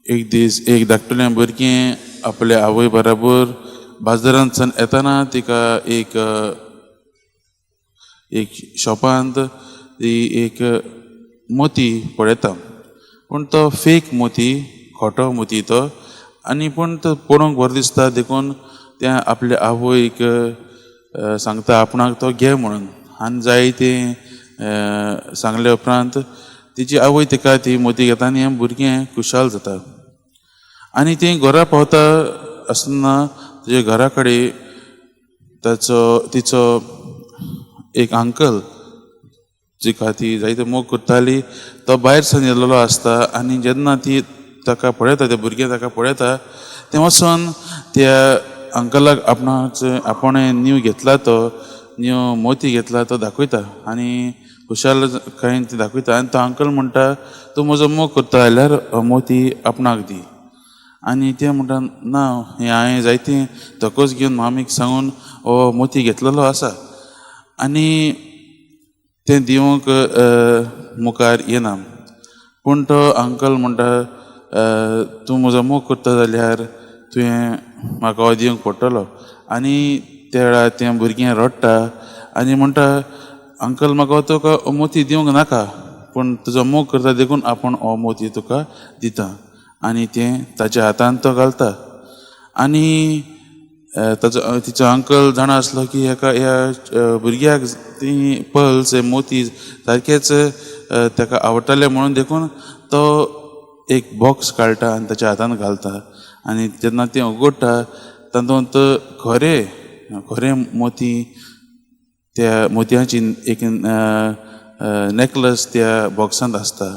एक दीस एक धाकटुलें भुरगें आपल्या आवय बराबर बाजारांतल्यान येतना तिका एक शॉपांत ती एक मोती पळयता. पूण तो फेक मोती, खोटो मोती तो. आनी पूण तो पळोवंक बरो दिसता देखून त्या आपल्या आवयक सांगता आपणाक तो घे म्हणून. आनी जाय तें सांगले उपरांत तिची आवय तिका ती मोती घेता आनी हें भुरगें खुशाल जाता. आनी तें घरा पावता आसतना तेजे घरा कडेन तिचो एक अंकल जिका ती जायते मोग करताली तो भायर सावन येयल्लो आसता. आनी जेन्ना ती ताका पळयता, त्या भुरगें ताका पळयता, तें वचोन त्या अंकलाक आपणें न्यू घेतला तो न्यू मोती घेतला तो दाखयता आनी खुशालकायेन ती दाखयता. आनी तो अंकल म्हणटा तूं म्हजो मोग करता जाल्यार हो मोती आपणाक दी. आनी तें म्हणटा ना, हांवें जायतीं धोकोच घेवन मामीक सांगून हो मोती घेतलेलो आसा आनी तें दिवंक मुखार येना. पूण तो अंकल म्हणटा तूं म्हजो मोग करता जाल्यार तुवें म्हाका हो दिवंक पडटलो. आनी त्या वेळार तें भुरगें रडटा आनी म्हणटा अंकल म्हाका तुका हो मोती दिवंक नाका, पूण तुजो मोग करता देखून आपूण हो मोती तुका दिता. आनी तें ताच्या हातांत तो घालता. आनी तिचो अंकल जाणा आसलो की ह्या भुरग्याक ती पर्ल्स मोती सारकेच ताका आवडटले म्हणून देखून तो एक बॉक्स काडटा आनी ताच्या हातांत घालता. आनी जेन्ना तें उगडटा तातूंत खरे मोती, त्या मोतयांची एक नेकलस त्या बॉक्सांत आसता.